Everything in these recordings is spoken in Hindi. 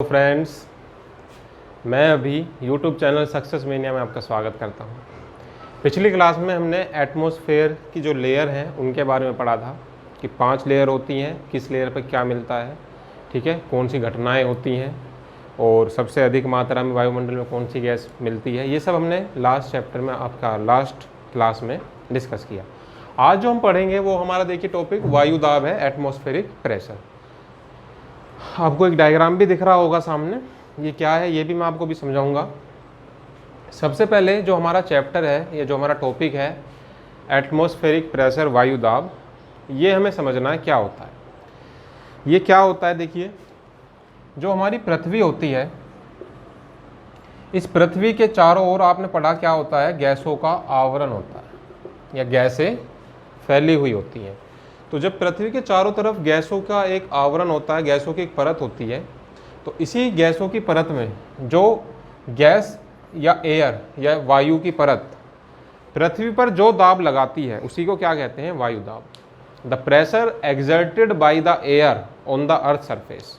तो फ्रेंड्स, मैं अभी YouTube चैनल सक्सेस मेनिया में आपका स्वागत करता हूं। पिछली क्लास में हमने एटमॉस्फेयर की जो लेयर हैं उनके बारे में पढ़ा था कि 5 लेयर होती हैं, किस लेयर पर क्या मिलता है, ठीक है, कौन सी घटनाएं होती हैं और सबसे अधिक मात्रा में वायुमंडल में कौन सी गैस मिलती है। ये सब हमने लास्ट चैप्टर में आपका लास्ट क्लास में डिस्कस किया। आज जो हम पढ़ेंगे वो हमारा देखिए टॉपिक वायु दाब है, एटमॉस्फेरिक प्रेशर। आपको एक डायग्राम भी दिख रहा होगा सामने, ये क्या है ये भी मैं आपको भी समझाऊंगा। सबसे पहले जो हमारा चैप्टर है, ये जो हमारा टॉपिक है एटमॉस्फेरिक प्रेशर वायु दाब, ये हमें समझना है क्या होता है। ये क्या होता है, देखिए जो हमारी पृथ्वी होती है, इस पृथ्वी के चारों ओर आपने पढ़ा क्या होता है, गैसों का आवरण होता है या गैसें फैली हुई होती हैं। तो जब पृथ्वी के चारों तरफ गैसों का एक आवरण होता है, गैसों की एक परत होती है, तो इसी गैसों की परत में जो गैस या एयर या वायु की परत पृथ्वी पर जो दाब लगाती है उसी को क्या कहते हैं, वायु दाब। The pressure exerted by the air on the earth surface,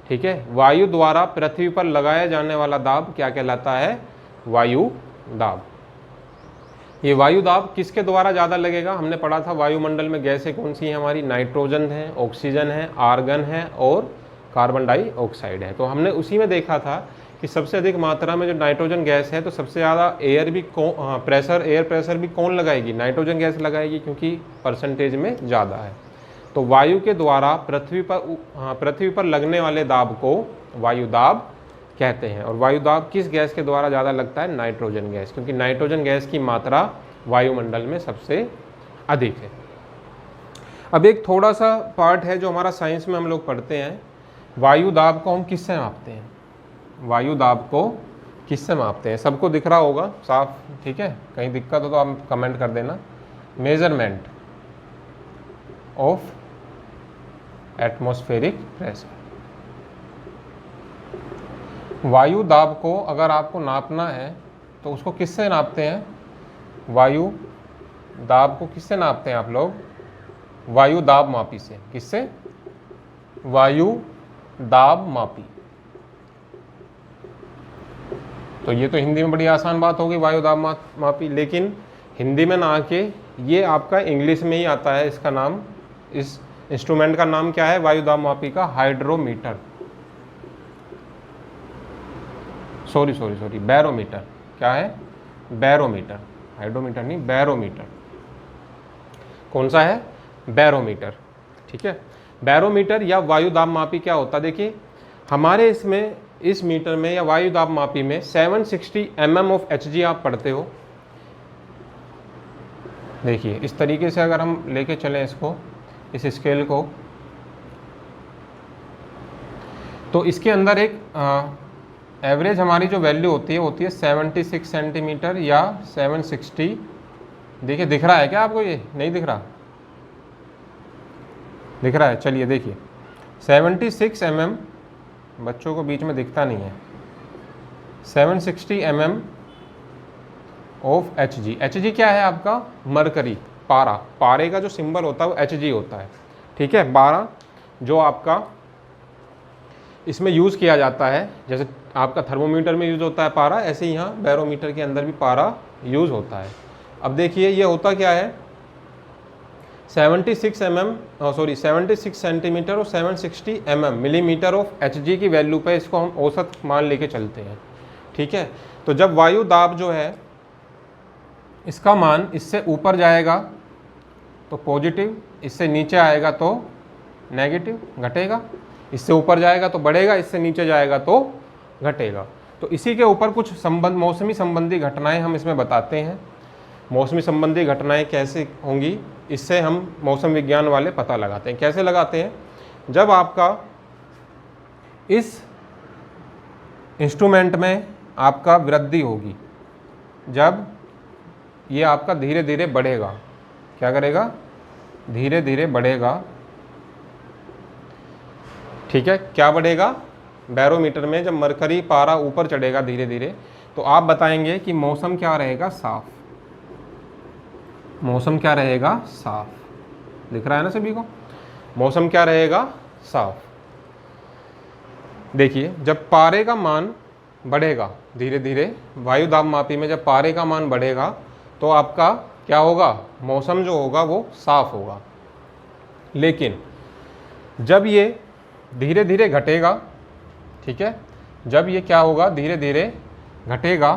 ठीक है, वायु द्वारा पृथ्वी पर लगाया जाने वाला दाब क्या कहलाता है, वायु दाब। ये वायु दाब किसके द्वारा ज़्यादा लगेगा, हमने पढ़ा था वायुमंडल में गैसें कौन सी हैं हमारी, नाइट्रोजन है, ऑक्सीजन है, आर्गन है और कार्बन डाइऑक्साइड है। तो हमने उसी में देखा था कि सबसे अधिक मात्रा में जो नाइट्रोजन गैस है, तो सबसे ज़्यादा एयर प्रेशर भी कौन लगाएगी, नाइट्रोजन गैस लगाएगी, क्योंकि परसेंटेज में ज़्यादा है। तो वायु के द्वारा पृथ्वी पर लगने वाले दाब को वायु दाब कहते हैं। और वायु दाब किस गैस के द्वारा ज़्यादा लगता है, नाइट्रोजन गैस, क्योंकि नाइट्रोजन गैस की मात्रा वायुमंडल में सबसे अधिक है। अब एक थोड़ा सा पार्ट है जो हमारा साइंस में हम लोग पढ़ते हैं, वायु दाब को हम किससे मापते हैं, वायु दाब को किससे मापते हैं, सबको दिख रहा होगा साफ, ठीक है, कहीं दिक्कत हो तो आप कमेंट कर देना। मेजरमेंट ऑफ एटमॉस्फेरिक प्रेशर, वायु दाब को अगर आपको नापना है तो उसको किससे नापते हैं, वायु दाब को किससे नापते हैं आप लोग, वायु दाब मापी से। किससे, वायु दाब मापी। तो ये तो हिंदी में बड़ी आसान बात होगी, वायु दाब मापी, लेकिन हिंदी में ना आके ये आपका इंग्लिश में ही आता है। इसका नाम, इस इंस्ट्रूमेंट का नाम क्या है, वायु दाब मापी का हाइड्रोमीटर, सॉरी बैरोमीटर। क्या है, बैरोमीटर, हाइड्रोमीटर नहीं, बैरोमीटर। कौन सा है, बैरोमीटर, ठीक है। बैरोमीटर या वायु दाब मापी क्या होता है, देखिए हमारे इसमें इस मीटर में या वायु दाब मापी में 760 mm ऑफ Hg आप पढ़ते हो। देखिए इस तरीके से अगर हम लेके चलें इसको, इस स्केल को, तो इसके अंदर एक एवरेज हमारी जो वैल्यू होती है 76 सेंटीमीटर या 760। देखिए दिख रहा है क्या आपको, ये नहीं दिख रहा, दिख रहा है, चलिए देखिए 76 mm, बच्चों को बीच में दिखता नहीं है, 760 mm ऑफ Hg। Hg क्या है आपका, मरकरी, पारा, पारे का जो सिंबल होता है वो Hg होता है, ठीक है। पारा जो आपका इसमें यूज़ किया जाता है, जैसे आपका थर्मोमीटर में यूज़ होता है पारा, ऐसे ही यहाँ बैरोमीटर के अंदर भी पारा यूज़ होता है। अब देखिए ये होता क्या है, 76 सेंटीमीटर और 760 mm मिलीमीटर ऑफ Hg की वैल्यू पे इसको हम औसत मान लेके चलते हैं, ठीक है। तो जब वायु दाब जो है इसका मान इससे ऊपर जाएगा तो पॉजिटिव, इससे नीचे आएगा तो नेगेटिव, घटेगा, इससे ऊपर जाएगा तो बढ़ेगा, इससे नीचे जाएगा तो घटेगा। तो इसी के ऊपर कुछ मौसमी संबंधी घटनाएं हम इसमें बताते हैं। मौसमी संबंधी घटनाएं कैसे होंगी, इससे हम मौसम विज्ञान वाले पता लगाते हैं। कैसे लगाते हैं, जब आपका इस इंस्ट्रूमेंट में आपका वृद्धि होगी, जब ये आपका धीरे धीरे बढ़ेगा, क्या करेगा, धीरे धीरे बढ़ेगा, ठीक है। क्या बढ़ेगा, बैरोमीटर में जब मरकरी पारा ऊपर चढ़ेगा धीरे धीरे, तो आप बताएंगे कि मौसम क्या रहेगा, साफ, मौसम क्या रहेगा, साफ। दिख रहा है ना सभी को, मौसम क्या रहेगा, साफ। देखिए जब पारे का मान बढ़ेगा धीरे धीरे, वायुदाबमापी में जब पारे का मान बढ़ेगा तो आपका क्या होगा, मौसम जो होगा वो साफ होगा। लेकिन जब ये धीरे धीरे घटेगा, ठीक है, जब ये क्या होगा, धीरे धीरे घटेगा,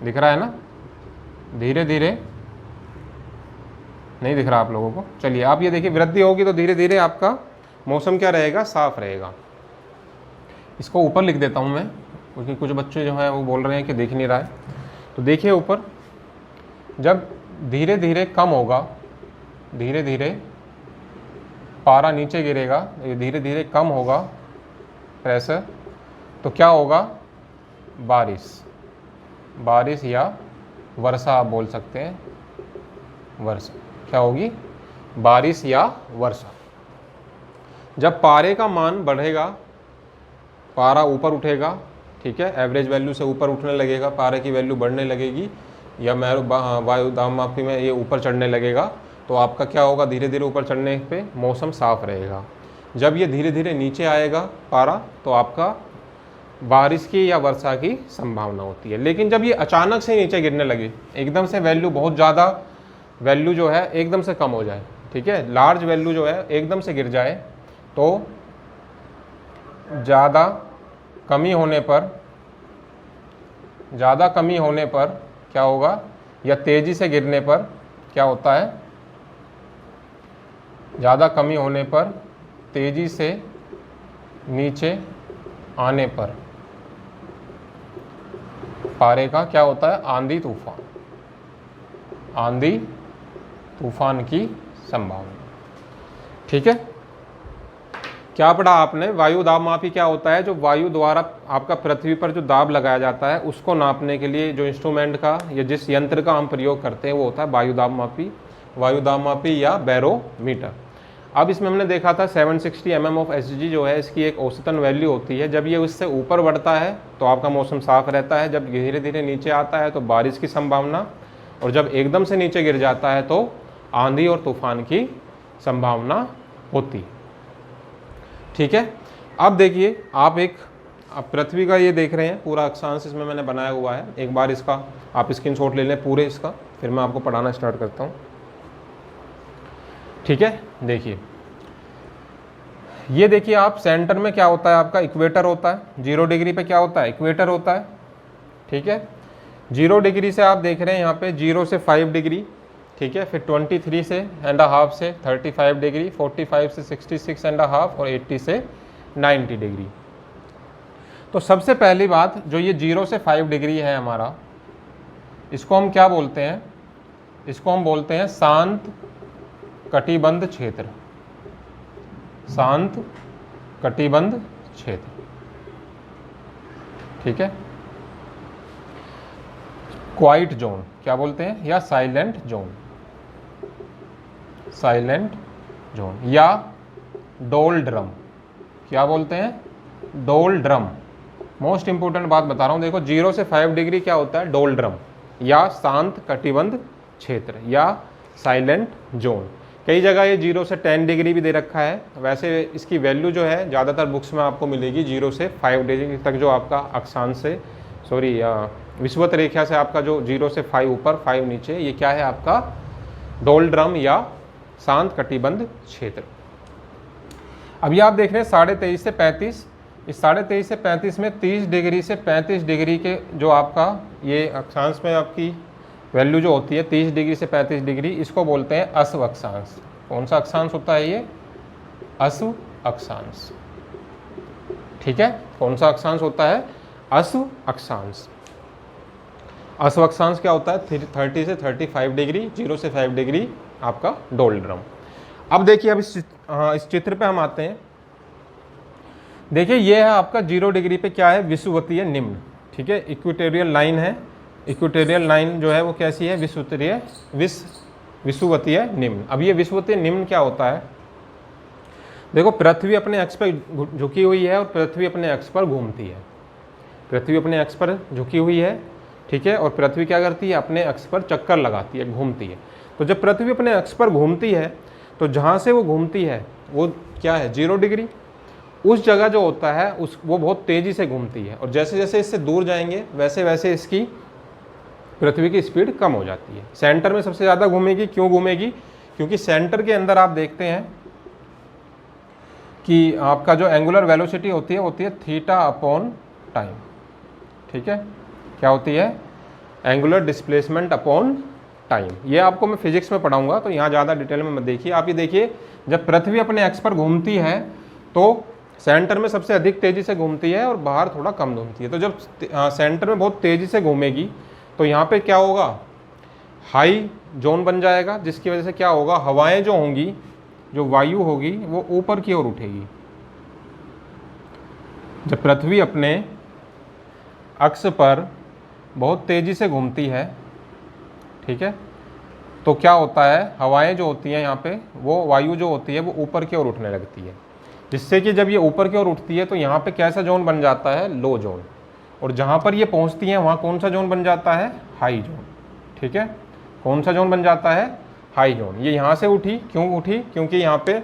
दिख रहा है ना, धीरे धीरे नहीं दिख रहा आप लोगों को, चलिए आप ये देखिए, वृद्धि होगी तो धीरे धीरे आपका मौसम क्या रहेगा, साफ रहेगा। इसको ऊपर लिख देता हूँ मैं, क्योंकि कुछ बच्चे जो हैं वो बोल रहे हैं कि दिख नहीं रहा है। तो देखिए ऊपर, जब धीरे धीरे कम होगा, धीरे धीरे पारा नीचे गिरेगा, ये धीरे धीरे कम होगा प्रेशर, तो क्या होगा, बारिश या वर्षा आप बोल सकते हैं, वर्षा क्या होगी, बारिश या वर्षा। जब पारे का मान बढ़ेगा, पारा ऊपर उठेगा, ठीक है, एवरेज वैल्यू से ऊपर उठने लगेगा, पारे की वैल्यू बढ़ने लगेगी, या वायुदाबमापी में ये ऊपर चढ़ने लगेगा, तो आपका क्या होगा, धीरे धीरे ऊपर चढ़ने पे मौसम साफ रहेगा। जब ये धीरे धीरे नीचे आएगा पारा, तो आपका बारिश की या वर्षा की संभावना होती है। लेकिन जब ये अचानक से नीचे गिरने लगे, एकदम से वैल्यू बहुत ज़्यादा, वैल्यू जो है एकदम से कम हो जाए, ठीक है, लार्ज वैल्यू जो है एकदम से गिर जाए, तो ज़्यादा कमी होने पर क्या होगा, या तेज़ी से गिरने पर क्या होता है, ज़्यादा कमी होने पर, तेज़ी से नीचे आने पर पारे का क्या होता है, आंधी तूफान की संभावना। ठीक है, क्या पढ़ा आपने, वायु दाबमापी क्या होता है, जो वायु द्वारा आपका पृथ्वी पर जो दाब लगाया जाता है उसको नापने के लिए जो इंस्ट्रूमेंट का या जिस यंत्र का हम प्रयोग करते हैं वो होता है वायु दाबमापी या बैरोमीटर। अब इसमें हमने देखा था 760 mm ऑफ SG जो है इसकी एक औसतन वैल्यू होती है। जब ये उससे ऊपर बढ़ता है तो आपका मौसम साफ रहता है, जब धीरे धीरे नीचे आता है तो बारिश की संभावना, और जब एकदम से नीचे गिर जाता है तो आंधी और तूफान की संभावना होती। ठीक है, अब देखिए आप पृथ्वी का ये देख रहे हैं पूरा अक्षांश इसमें मैंने बनाया हुआ है। एक बार इसका आप स्क्रीनशॉट ले लें पूरे इसका, फिर मैं आपको पढ़ाना स्टार्ट करता हूँ। ठीक है, देखिए ये देखिए आप सेंटर में क्या होता है, आपका इक्वेटर होता है। 0 डिग्री पे क्या होता है, इक्वेटर होता है। ठीक है, 0 डिग्री से आप देख रहे हैं यहाँ पे 0 से 5 डिग्री, ठीक है, फिर 23 से एंड हाफ से 35 डिग्री, 45 से 66 एंड हाफ और 80 से 90 डिग्री। तो सबसे पहली बात जो ये 0 से 5 डिग्री है हमारा, इसको हम क्या बोलते हैं, इसको हम बोलते हैं शांत कटिबंध क्षेत्र। शांत कटिबंध क्षेत्र। ठीक है, क्वाइट जोन क्या बोलते हैं, या साइलेंट जोन, साइलेंट जोन, या डोल ड्रम क्या बोलते हैं, डोल ड्रम। मोस्ट इंपोर्टेंट बात बता रहा हूं, देखो 0 से 5 डिग्री क्या होता है, डोल ड्रम या शांत कटिबंध क्षेत्र या साइलेंट जोन। कई जगह ये 0 से 10 डिग्री भी दे रखा है। वैसे इसकी वैल्यू जो है ज़्यादातर बुक्स में आपको मिलेगी 0 से 5 डिग्री तक, जो आपका अक्षांश से विषुवत रेखा से आपका जो 0 से 5 ऊपर 5 नीचे, ये क्या है आपका डोल ड्रम या शांत कटिबंध क्षेत्र। अभी आप देख रहे हैं 23.5 से 35, इस 23.5 से 35 में 30 डिग्री से 35 डिग्री के जो आपका ये अक्षांश में आपकी वैल्यू जो होती है 30 डिग्री से 35 डिग्री, इसको बोलते हैं अश्व अक्षांश। कौन सा अक्षांश होता है ये, अश्व अक्षांश। ठीक है, कौन सा अक्षांश होता है, अश्व अक्षांश। अश्व अक्षांश क्या होता है, 30 से 35 डिग्री, 0 से 5 डिग्री आपका डोल ड्रम। अब देखिए, अब इस चित्र पे हम आते हैं। देखिए ये है आपका 0 डिग्री पे क्या है, विषुवतीय निम्न। ठीक है, इक्वेटोरियल लाइन है। इक्वेटोरियल लाइन जो है वो कैसी है, विषुवतीय निम्न। अब ये विषुवतीय निम्न क्या होता है, देखो पृथ्वी अपने अक्ष पर झुकी हुई है और पृथ्वी अपने अक्ष पर घूमती है। पृथ्वी अपने अक्ष पर झुकी हुई है, ठीक है, और पृथ्वी क्या करती है, अपने अक्ष पर चक्कर लगाती है, घूमती है। तो जब पृथ्वी अपने अक्ष पर घूमती है तो जहाँ से वो घूमती है वो क्या है, 0 डिग्री, उस जगह जो होता है वो बहुत तेज़ी से घूमती है, और जैसे जैसे इससे दूर जाएंगे वैसे वैसे इसकी पृथ्वी की स्पीड कम हो जाती है। सेंटर में सबसे ज़्यादा घूमेगी। क्यों घूमेगी? क्योंकि सेंटर के अंदर आप देखते हैं कि आपका जो एंगुलर वेलोसिटी होती है थीटा अपॉन टाइम। ठीक है, क्या होती है? Angular displacement upon time. ये आपको मैं फिजिक्स में पढ़ाऊंगा, तो यहाँ ज़्यादा डिटेल में मत देखिए। आप ये देखिए, जब पृथ्वी अपने एक्स पर घूमती है तो सेंटर में सबसे अधिक तेज़ी से घूमती है और बाहर थोड़ा कम घूमती है। तो जब सेंटर में बहुत तेज़ी से घूमेगी तो यहाँ पे क्या होगा? हाई जोन बन जाएगा, जिसकी वजह से क्या होगा? हवाएं जो होंगी, जो वायु होगी, वो ऊपर की ओर उठेगी। जब पृथ्वी अपने अक्ष पर बहुत तेज़ी से घूमती है, ठीक है, तो क्या होता है? हवाएं जो होती हैं यहाँ पे, वो वायु जो होती है वो ऊपर की ओर उठने लगती है, जिससे कि जब ये ऊपर की ओर उठती है तो यहाँ पे कैसा जोन बन जाता है? लो जोन। और जहाँ पर ये पहुँचती हैं वहाँ कौन सा जोन बन जाता है? High zone. ठीक है, कौन सा जोन बन जाता है? High zone. ये यहाँ से उठी, क्यों उठी? क्योंकि यहाँ पे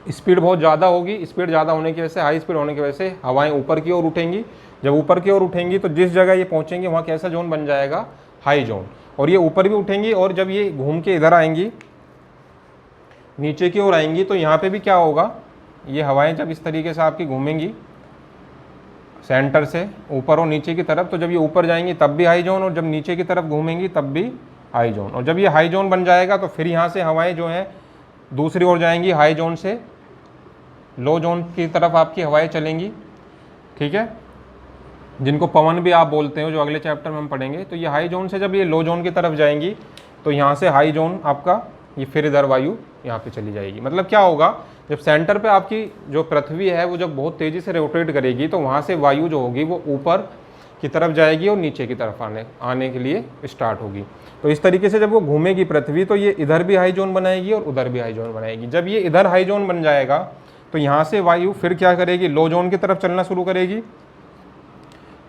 स्पीड बहुत ज़्यादा होगी। स्पीड ज़्यादा होने की वजह से, हाई स्पीड होने की वजह से हवाएं ऊपर की ओर उठेंगी। जब ऊपर की ओर उठेंगी तो जिस जगह ये पहुँचेंगे वहाँ कैसा जोन बन जाएगा? High zone. और ये ऊपर भी उठेंगी, और जब ये घूम के इधर आएंगी, नीचे की ओर आएंगी, तो यहाँ पे भी क्या होगा? ये हवाएं जब इस तरीके से आपकी घूमेंगी सेंटर से ऊपर और नीचे की तरफ, तो जब ये ऊपर जाएंगी तब भी हाई जोन, और जब नीचे की तरफ घूमेंगी तब भी हाई जोन। और जब ये हाई जोन बन जाएगा तो फिर यहाँ से हवाएं जो हैं दूसरी ओर जाएंगी, हाई जोन से लो जोन की तरफ आपकी हवाएं चलेंगी। ठीक है, जिनको पवन भी आप बोलते हो, जो अगले चैप्टर में हम पढ़ेंगे। तो ये हाई जोन से जब ये लो जोन की तरफ जाएंगी तो यहाँ से हाई जोन आपका ये फिर इधर वायु यहाँ पे चली जाएगी। मतलब क्या होगा? जब सेंटर पे आपकी जो पृथ्वी है वो जब बहुत तेज़ी से रोटेट करेगी तो वहाँ से वायु जो होगी वो ऊपर की तरफ जाएगी और नीचे की तरफ आने के लिए स्टार्ट होगी। तो इस तरीके से जब वो घूमेगी पृथ्वी तो ये इधर भी हाई जोन बनाएगी और उधर भी हाई जोन बनाएगी। जब ये इधर हाई जोन बन जाएगा तो यहाँ से वायु फिर क्या करेगी? लो जोन की तरफ चलना शुरू करेगी।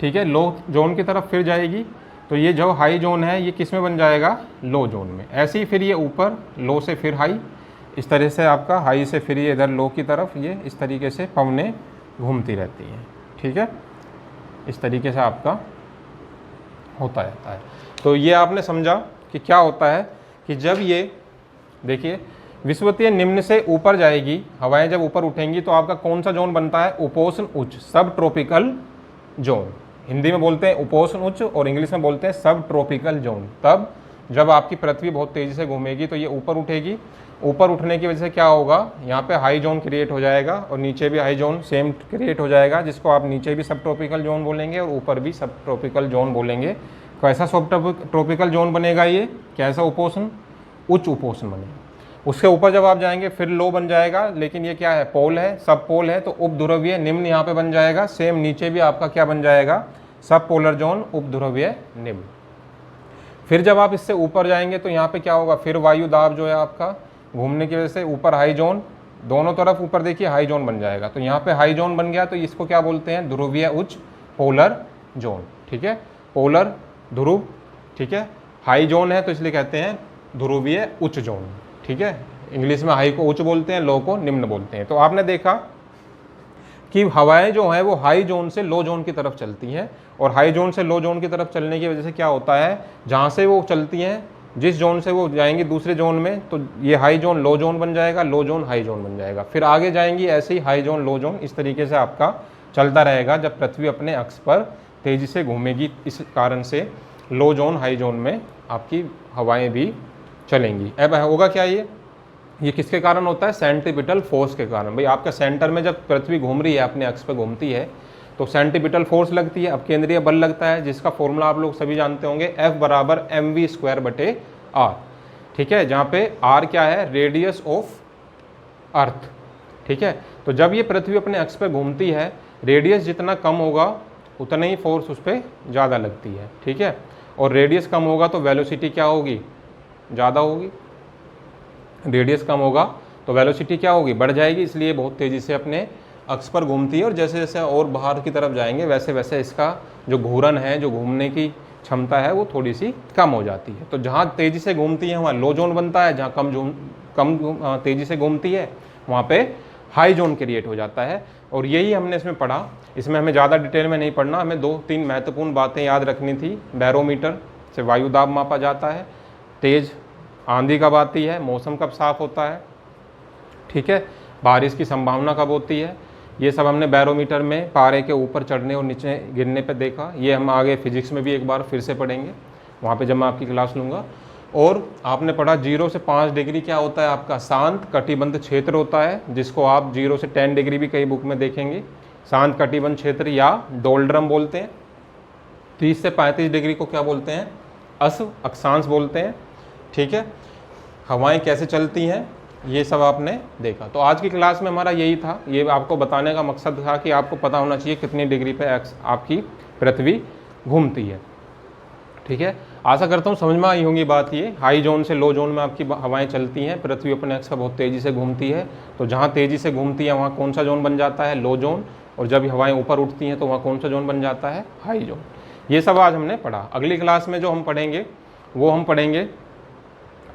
ठीक है, लो जोन की तरफ फिर जाएगी, तो ये जो हाई जोन है ये किस में बन जाएगा? लो जोन में। ऐसे ही फिर ये ऊपर लो से फिर हाई, इस तरह से आपका हाई से फिर ये इधर लो की तरफ, ये इस तरीके से पवनें घूमती रहती हैं। ठीक है, इस तरीके से आपका होता रहता है। तो ये आपने समझा कि क्या होता है कि जब ये देखिए विषुवतीय निम्न से ऊपर जाएगी, हवाएं जब ऊपर उठेंगी तो आपका कौन सा जोन बनता है? उपोष्ण उच्च, सब ट्रॉपिकल जोन। हिंदी में बोलते हैं उपोष्ण उच्च और इंग्लिश में बोलते हैं सब ट्रॉपिकल जोन। तब जब आपकी पृथ्वी बहुत तेज़ी से घूमेगी तो ये ऊपर उठेगी। ऊपर उठने की वजह से क्या होगा? यहाँ पे हाई जोन क्रिएट हो जाएगा और नीचे भी हाई जोन सेम क्रिएट हो जाएगा, जिसको आप नीचे भी सब ट्रॉपिकल जोन बोलेंगे और ऊपर भी सब ट्रॉपिकल जोन बोलेंगे। कैसा सब ट्रॉपिकल जोन बनेगा? ये कैसा? उपोष्ण उच्च उपोष्ण बनेगा। उसके ऊपर जब आप जाएंगे फिर लो बन जाएगा, लेकिन ये क्या है? पोल है, सब पोल है, तो उपध्रुवीय निम्न यहाँ पे बन जाएगा। सेम नीचे भी आपका क्या बन जाएगा? सब पोलर जोन, उपध्रुवीय निम्न। फिर जब आप इससे ऊपर जाएंगे तो यहाँ पे क्या होगा? फिर वायु दाब जो है आपका घूमने की वजह से ऊपर हाई जोन, दोनों तरफ ऊपर देखिए हाई जोन बन जाएगा। तो यहाँ पे हाई जोन बन गया तो इसको क्या बोलते हैं? ध्रुवीय उच्च पोलर जोन। ठीक है, पोलर ध्रुव। ठीक है, हाई जोन है तो इसलिए कहते हैं ध्रुवीय उच्च जोन। ठीक है, इंग्लिश में हाई को उच्च बोलते हैं, लो को निम्न बोलते हैं। तो आपने देखा कि हवाएं जो हैं वो हाई जोन से लो जोन की तरफ चलती हैं, और हाई जोन से लो जोन की तरफ चलने की वजह से क्या होता है? जहाँ से वो चलती हैं, जिस जोन से वो जाएंगी दूसरे जोन में, तो ये हाई जोन लो जोन बन जाएगा, लो जोन हाई जोन बन जाएगा। फिर आगे जाएंगी ऐसे ही हाई जोन लो जोन, इस तरीके से आपका चलता रहेगा जब पृथ्वी अपने अक्ष पर तेज़ी से घूमेगी। इस कारण से लो जोन हाई जोन में आपकी हवाएं भी चलेंगी। अब होगा क्या? ये किसके कारण होता है? सेंट्रीपिटल फोर्स के कारण। भाई आपका सेंटर में जब पृथ्वी घूम रही है, अपने अक्ष पर घूमती है, तो सेंट्रीपिटल फोर्स लगती है। अब केंद्रीय बल लगता है, जिसका फॉर्मूला आप लोग सभी जानते होंगे, F बराबर mv²/r। ठीक है, जहाँ पे r क्या है? Radius of earth. ठीक है, तो जब ये पृथ्वी अपने अक्ष पर घूमती है, रेडियस जितना कम होगा उतना ही फोर्स उस पर ज़्यादा लगती है। ठीक है, और रेडियस कम होगा तो वेलोसिटी क्या होगी? ज़्यादा होगी। रेडियस कम होगा तो वेलोसिटी क्या होगी? बढ़ जाएगी। इसलिए बहुत तेज़ी से अपने अक्ष पर घूमती है, और जैसे जैसे और बाहर की तरफ जाएंगे वैसे वैसे इसका जो घूर्णन है, जो घूमने की क्षमता है, वो थोड़ी सी कम हो जाती है। तो जहाँ तेज़ी से घूमती है वहाँ लो जोन बनता है, जहाँ कम तेज़ी से घूमती है वहाँ पे हाई जोन क्रिएट हो जाता है। और यही हमने इसमें पढ़ा। इसमें हमें ज़्यादा डिटेल में नहीं पढ़ना, हमें 2-3 महत्वपूर्ण बातें याद रखनी थी। बैरोमीटर से वायु दाब मापा जाता है, तेज़ आंधी कब आती है, मौसम कब साफ़ होता है, ठीक है, बारिश की संभावना कब होती है, ये सब हमने बैरोमीटर में पारे के ऊपर चढ़ने और नीचे गिरने पे देखा। ये हम आगे फिजिक्स में भी एक बार फिर से पढ़ेंगे, वहाँ पे जब मैं आपकी क्लास लूँगा। और आपने पढ़ा 0 से 5 डिग्री क्या होता है, आपका शांत कटिबंध क्षेत्र होता है, जिसको आप 0 से 10 डिग्री भी कई बुक में देखेंगे। शांत कटिबंध क्षेत्र या डोल्ड्रम बोलते हैं। 30 से 35 डिग्री को क्या बोलते हैं, अक्षांश बोलते हैं, ठीक है। हवाएं कैसे चलती हैं, ये सब आपने देखा। तो आज की क्लास में हमारा यही था, ये आपको बताने का मकसद था कि आपको पता होना चाहिए कितनी डिग्री पे आपकी पृथ्वी घूमती है, ठीक है। आशा करता हूँ समझ में आई होंगी बात। ये हाई जोन से लो जोन में आपकी हवाएं चलती हैं, पृथ्वी अपने अक्ष पर बहुत तेज़ी से घूमती है। तो जहाँ तेज़ी से घूमती है वहाँ कौन सा जोन बन जाता है, लो जोन। और जब हवाएं ऊपर उठती हैं तो वहाँ कौन सा जोन बन जाता है, हाई जोन। ये सब आज हमने पढ़ा। अगली क्लास में जो हम पढ़ेंगे वो हम पढ़ेंगे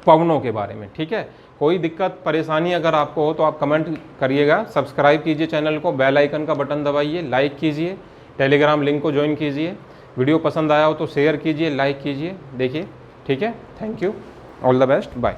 पवनों के बारे में, ठीक है। कोई दिक्कत परेशानी अगर आपको हो तो आप कमेंट करिएगा। सब्सक्राइब कीजिए चैनल को, बेल आइकन का बटन दबाइए, लाइक कीजिए, टेलीग्राम लिंक को ज्वाइन कीजिए। वीडियो पसंद आया हो तो शेयर कीजिए, लाइक कीजिए, देखिए, ठीक है। Thank you, all the best, bye.